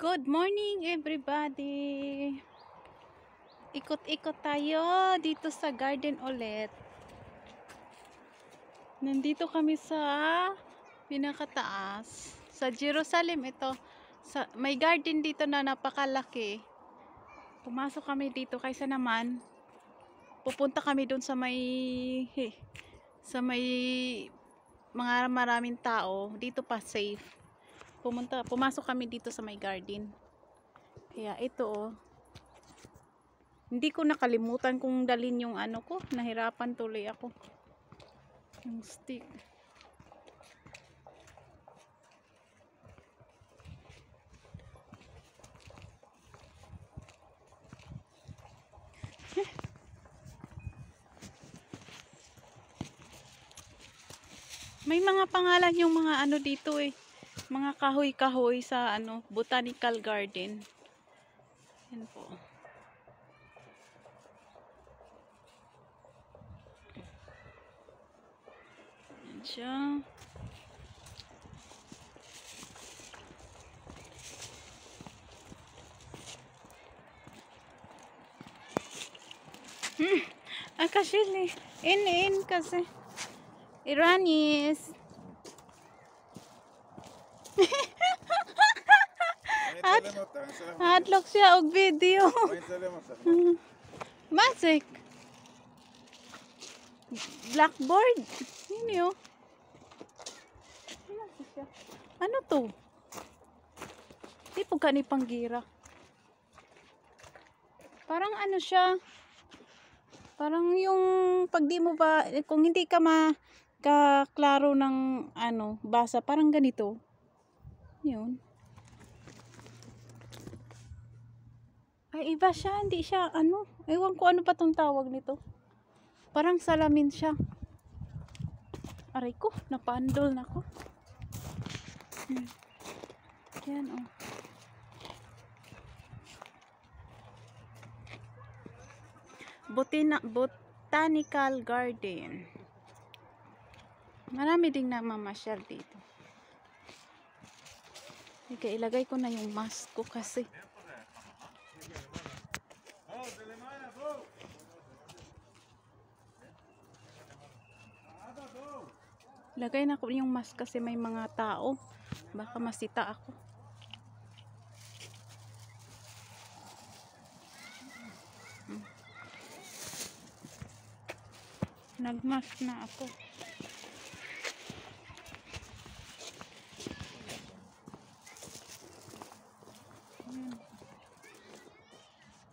Good morning everybody. Ikot-ikot tayo dito sa garden ulit. Nandito kami sa pinakataas. Sa Jerusalem ito. May garden dito na napakalaki. Pumasok kami dito kaysa naman pupunta kami doon sa may mga maraming tao. Dito pa safe. Pumasok kami dito sa may garden. Kaya ito hindi ko nakalimutan kung dalhin yung ano ko. Nahirapan tuloy ako. Yung stick. May mga pangalan yung mga ano dito mga kahoy-kahoy sa botanical garden. Yan po. Yan siya. Kasi in kasi Iranis. Hadlock siya og video. Magic. Blackboard. Yun yun. Ano to? Di po gani panggira. Parang ano siya. Parang yung pag di mo ba, kung hindi ka makaklaro ng basa, parang ganito. Yun. Ay, iba siya. Hindi siya, ewan ko ano pa tong tawag nito. Parang salamin siya. Aray ko, napandol na ko. Yan, Botanical Garden. Marami ding namamasyal dito. Okay, ilagay ko na yung mask ko kasi. Lagay na ko yung mask kasi may mga tao. Baka masita ako. Nagmask na ako.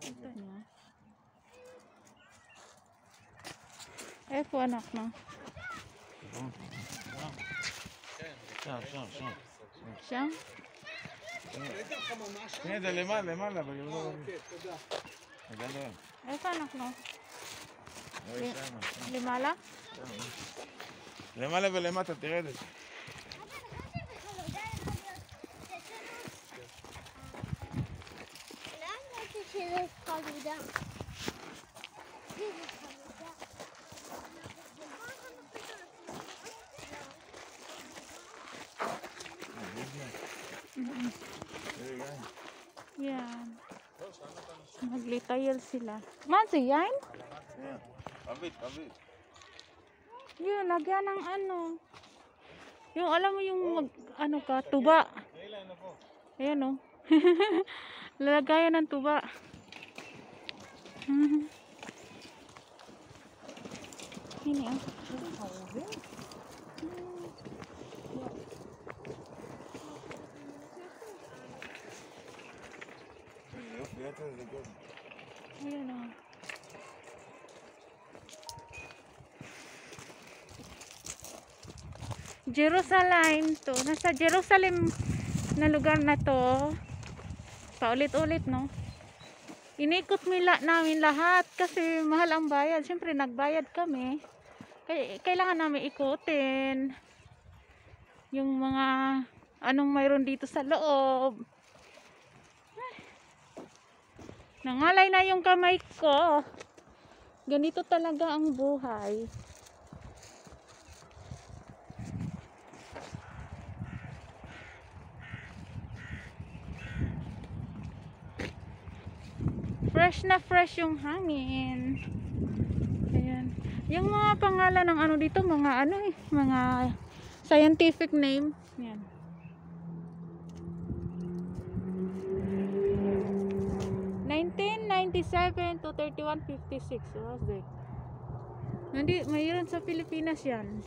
Ito niya. Po anak na. שם? כן, זה למעלה, איפה אנחנו? למעלה? למעלה ולמטה, תרד. Yan. Maglitayal sila. Mansi yan? Pabit. Yun, lagyan ng yung alam mo yung tuba. Ayan lalagayan ng tuba. Ini Ayan Jerusalem to. Nasa Jerusalem na lugar na to. Paulit-ulit Inikot namin lahat kasi mahal ang bayad. Siyempre nagbayad kami. Kailangan namin ikutin yung mga anong mayroon dito sa loob. Nangalay na yung kamay ko. Ganito talaga ang buhay. fresh na fresh yung hangin. Ayan. Yung mga pangalan ng ano dito, mga ano eh, mga scientific name. Ayan. (1997 to 3156). Was it? Hindi, mayroon sa Pilipinas yan.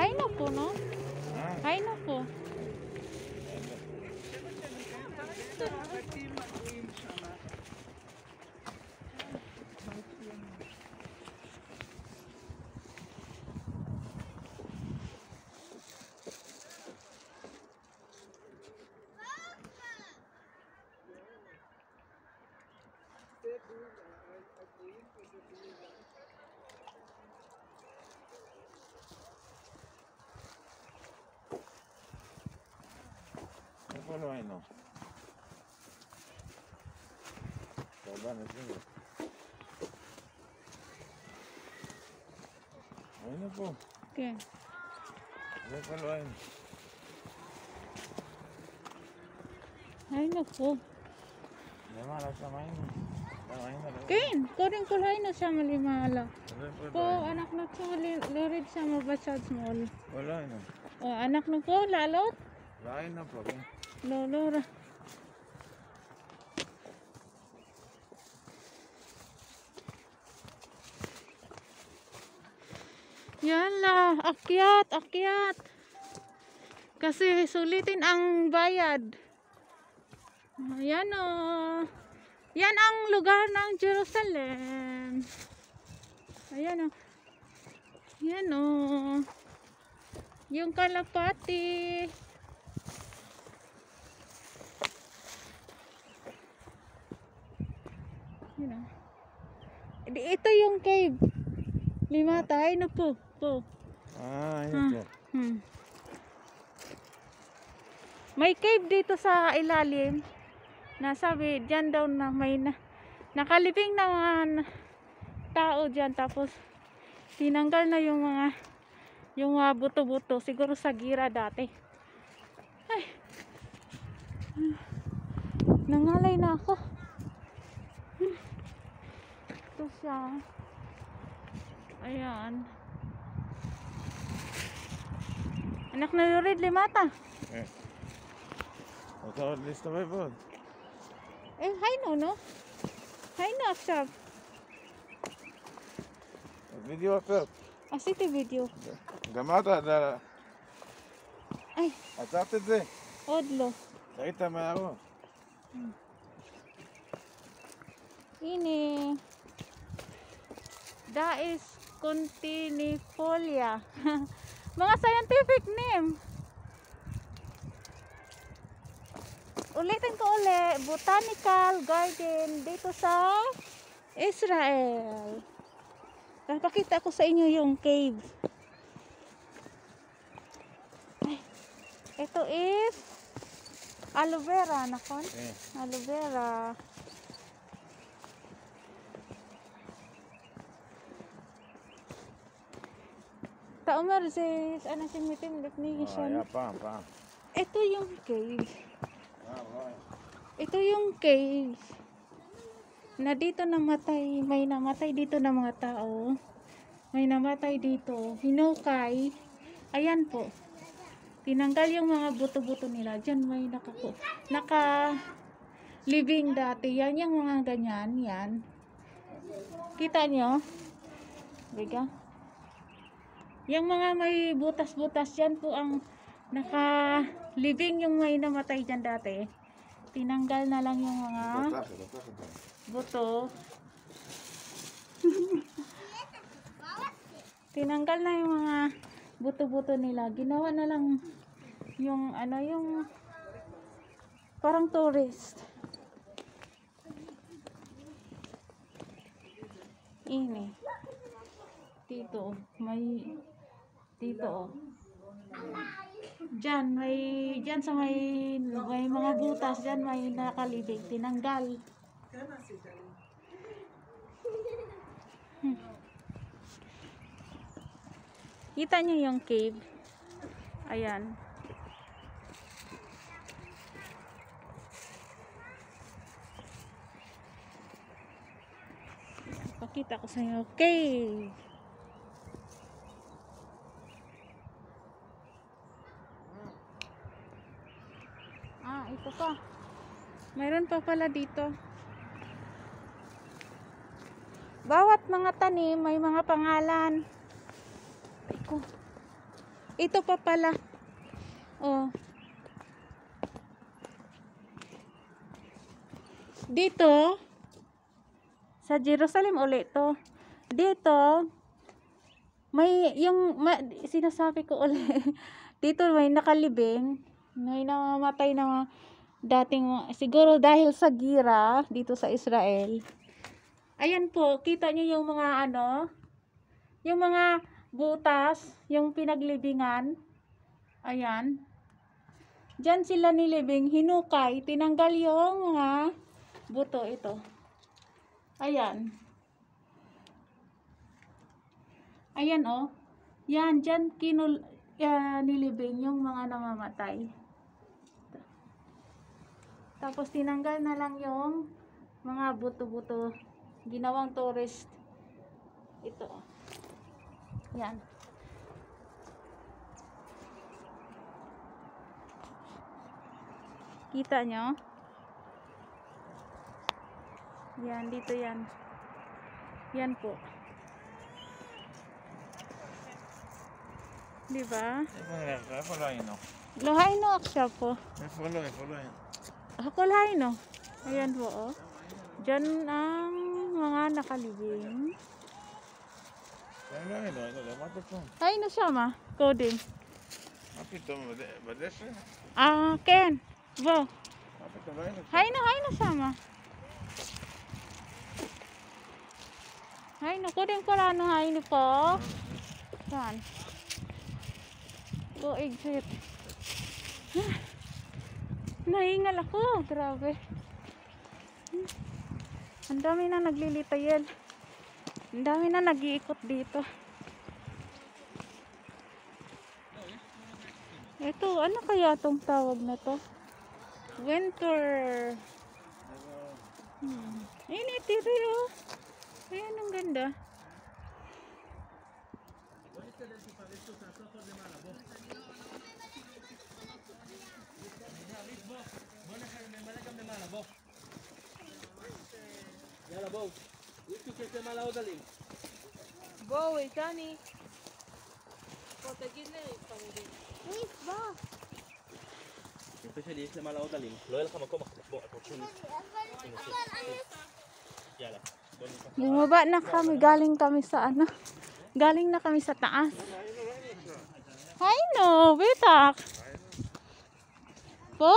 Ay na po, no? Ah, Ay na po. ¿Cómo lo hay, no? Perdón, es que... Ay na po. Okay. ¿Cómo lo hay? Ay na po. De malas sa main. Sa main na rin. Ken, kodeng kulay na siya malimala. Wala Po, anak na po, lurid siya mabasad small. Wala na. O, anak na po, lalot. Wala na po. Lolora. Yala, akyat, akyat. Kasi sulitin ang bayad. Ayan o. Yan ang lugar ng Jerusalem. Ayan o. Ayan o. Yung kalapati. Yun o. Ito yung cave. Limata. Ay na po. Po. Ah, ayun po. May cave dito sa ilalim. Nasabi, dyan daw na may nakalibing na mga tao dyan. Tapos, tinanggal na yung mga buto-buto. Siguro sa gira dati. Ay. Nangalay na ako. Ito siya. Ayan. Anak na yurid, limata. Eh. Oto, listo ba po? Hay no? Hay no, Aksab. Video po. Asiti video. Gamata da. Ay, Atate de. odlo. Nakita mo ako. Ini. Dais continifolia. Mga scientific name. Ulitin ko uli, botanical garden dito sa Israel. Papakita ko sa inyo yung cave. Ay, ito is aloe vera, nakon? Eh. Aloe vera. Taumar sis, ano si mitim ni Ah, ya pa. Ito yung cave. Ah, right. Ito yung cave. Na dito namatay, may namatay dito na mga tao. May namatay dito. Hinukay. Ayan po. Tinanggal yung mga buto-buto nila. Diyan may naka-living dati. Yan yung mga ganyan. Yan. Kita nyo? Biga. Yung mga may butas-butas yan po ang naka-living yung may namatay dyan dati. Tinanggal na lang yung mga buto. Tinanggal na yung mga buto-buto nila. Ginawa na lang yung ano, yung parang tourist. Ini. Dito, may dito. Diyan sa may mga butas diyan may nakalibing tinanggal. Kita niyo yung cave. Ayan. Pakita ko sa inyo cave. Ito pa. Mayroon pa pala dito. Bawat mga tanim may mga pangalan. Ito pa pala. Oh. Dito sa Jerusalem ulit to. Dito may sinasabi ko ulit. Dito may nakalibing, may namamatay na dating siguro dahil sa gira dito sa Israel. Ayan po, kita niyo yung mga yung mga butas, yung pinaglibingan. Ayan. Diyan sila nilibing, hinukay, tinanggal yung mga buto ito. Ayan. Ayan oh. Yan, diyan nilibing yung mga namamatay. Tapos tinanggal na lang yung mga buto-buto. Ginawang tourist. Ito. Yan. Kita nyo? Yan, dito yan. Yan po. Diba? איפה לא היינו? לא היינו עכשיו פה. איפה לא היינו? Ako no. Ayan po oh. Diyan ang mga nakalibing. לא היינו, למדת פה. היינו שמה, קודם. מה פתאום, בדשא? כן. בוא. מה פתאום, לא היינו שם. היינו שמה. קודם כל היינו פה. Saan? Go exit. Nahingal ako. Grabe. Ang dami na naglilitayel. Ang dami na nag-iikot dito. Ito, ano kaya tong tawag na to? Winter. Init dito yun. Ayan, ang ganda. יאללה בואו, יצאו כסם על העוד עלים. בואו איתני. בוא תגיד לי חמודים. בוא. יפה שלי יש למעלה עוד עלים, לא יהיה לך מקום אחר. בוא, את רוצים יאללה, בוא ניקח. Bumaba na kami, galing na kami sa taas. Hay no, bitak. Po?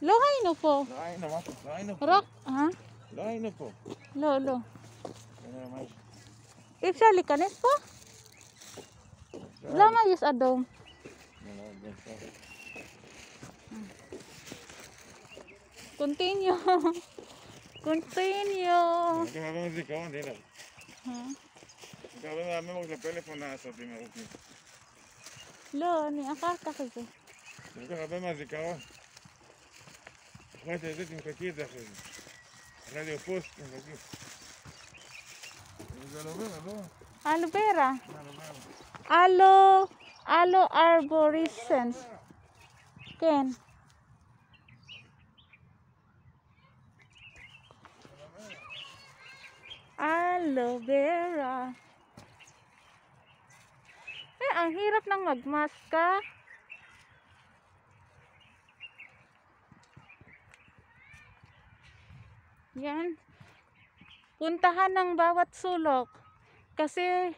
לא היינו פה. לא היינו, מה פה? לא היינו פה. רק, לא היינו פה. לא. מה יש? אי אפשר להיכנס פה? למה יש אדום? Continue. Continue. יש לך הרבה זיכרון, הנה. יש לך הרבה מהממות לפלאפון לעשבים ארוכים. לא, אני אחר כך את זה. יש לך הרבה מהזיכרון. אחרי זה תמחקי את זה אחרי זה. אחרי זה פוסט, תמחקי. זה אלוברה, לא? אלוברה. אלוברה. אלו ארבוריסנס. כן. Aloe vera. Ang hirap ng magmaska. Yan. Puntahan ng bawat sulok. Kasi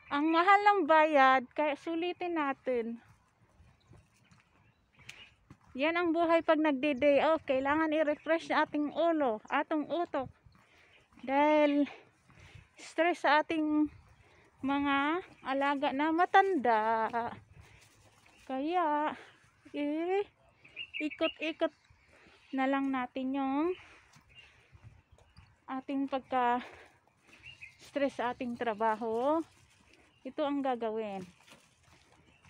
ang mahal ng bayad, kaya sulitin natin. Yan ang buhay pag nagde-day off. Kailangan i-refresh ating ulo, atong utok. Dahil stress sa ating mga alaga na matanda. Kaya, ikot-ikot na lang natin yung ating pagka-stress sa ating trabaho. Ito ang gagawin.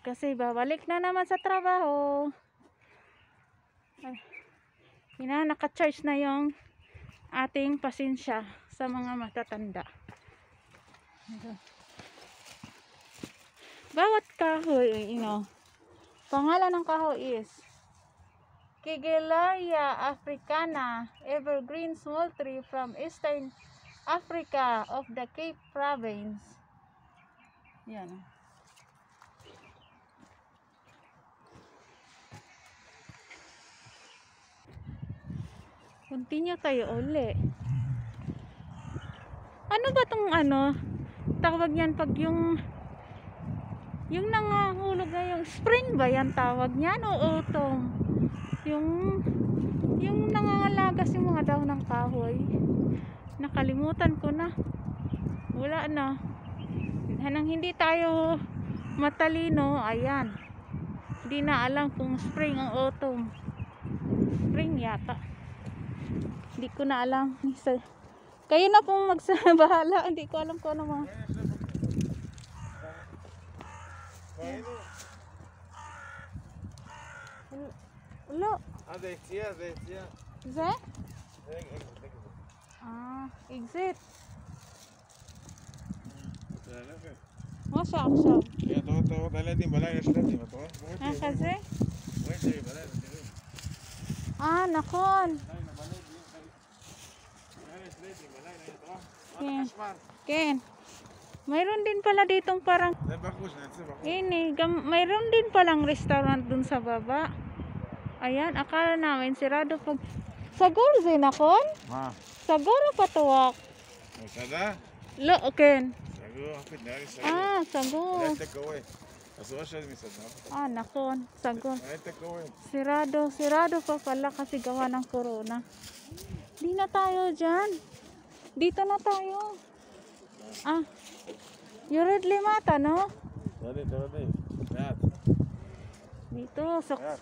Kasi babalik na naman sa trabaho. Naka-charge na yung ating pasensya sa mga matatanda. Bawat kahoy, pangalan ng kahoy is Kigelia africana, evergreen small tree from Eastern Africa of the Cape Province. Yan. Continue tayo uli. Ano ba tong tawag niyan pag yung nangahulog na yung spring ba yan tawag niyan o autumn? Yung nangangalagas yung mga dahon ng kahoy. Nakalimutan ko na. Wala na. Hanang hindi tayo matalino, ayan. Hindi na alam kung spring o autumn. Spring yata. Hindi ko na alam. Kayo na pong magsabahala. Hindi ko alam kung ano mga. Ulo. هذا احتياج احتياج. Ze? Exit. Masya Allah. يا تو بلدي بلاي اشلتي ما تو. Kasi? وين جاي بلدي؟ Nakon. Ken. Mayroon din pala ditong parang mayroon din palang restaurant dun sa baba. Ayan, akala namin sirado pag saguro nakon? Saguro patuwak. Sada? Lo, Ken. Saguro, kapit na rin saguro. Saguro. Take away. Asuwa siya ni sada. Nakon, saguro. Take away. Sirado pa pala kasi gawa ng corona. Di na tayo dyan. Dito na tayo. Yurid limata, no? Dali. Lahat. Dito, Lahat.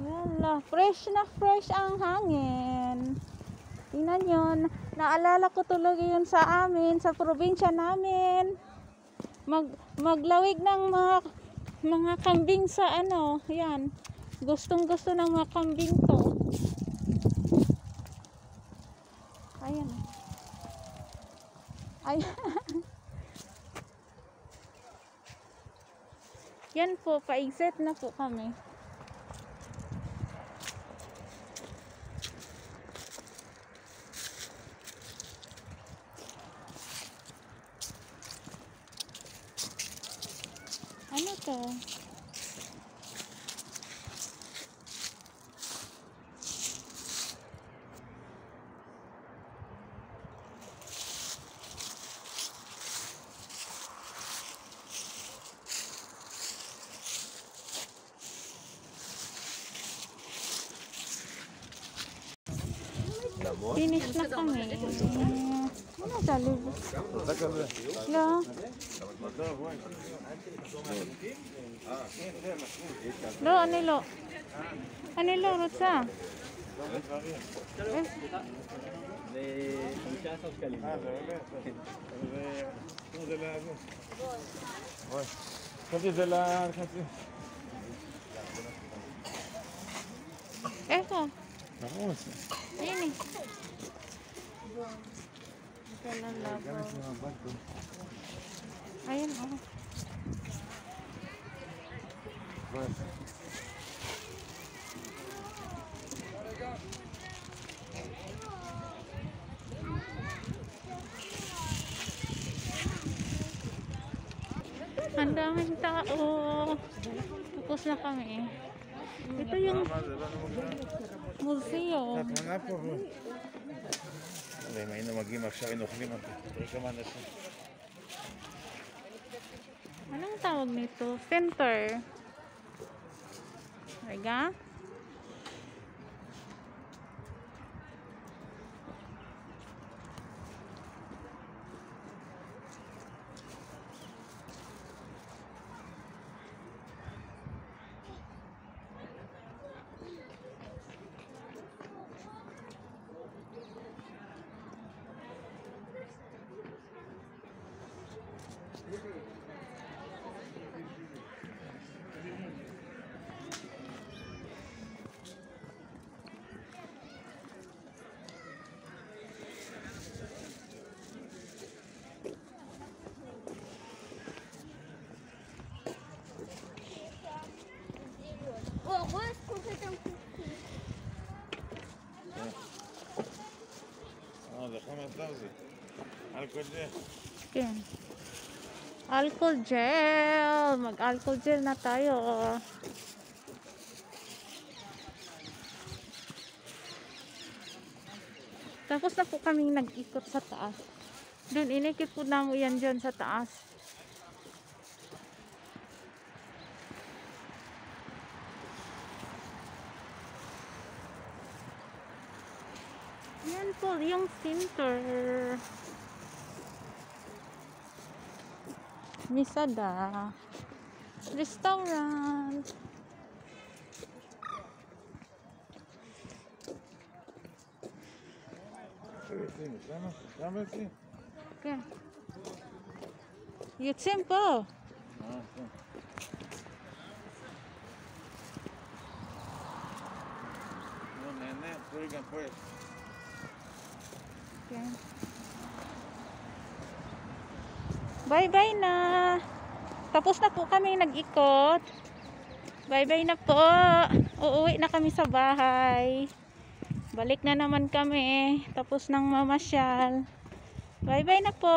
Yala, fresh na fresh ang hangin. Tingnan yun. Naalala ko tuloy yun sa amin, sa probinsya namin. Maglawig ng mga kambing sa yan. Gustong gusto ng mga kambing to. Ayan. Yan po, pa-exit na po kami. Ano to? Finish na kami. Ano salib? Lo. Lo, anilo. Anilo, Rutsa. זה 15 שקלים. חשבתי זה לחצי. איפה? נכון. הנה. Ayan, Ang daming tao. Tapos na kami. Ito yung museo. התמונה פה. אם היינו מגיעים עכשיו היינו אוכלים אותו. תראי כמה אנשים. Anong tawag nito? Center. Rega? זה 5,000. אלכוהול ג'ל. Okay. Alcohol gel. Mag-alcohol gel na tayo. Tapos na po kaming nag-ikot sa taas. Doon, inikot po namin yan dyan sa taas. Yan po, yung center. Misada. Restaurant. כמה אצלי? כן. יוצאים פה. כן. נו, נהנה, תראי גם פה יש. Okay. Bye-bye na. Tapos na po kami nag-ikot. Bye-bye na po. Uuwi na kami sa bahay. Balik na naman kami. Tapos ng mamasyal. Bye-bye na po.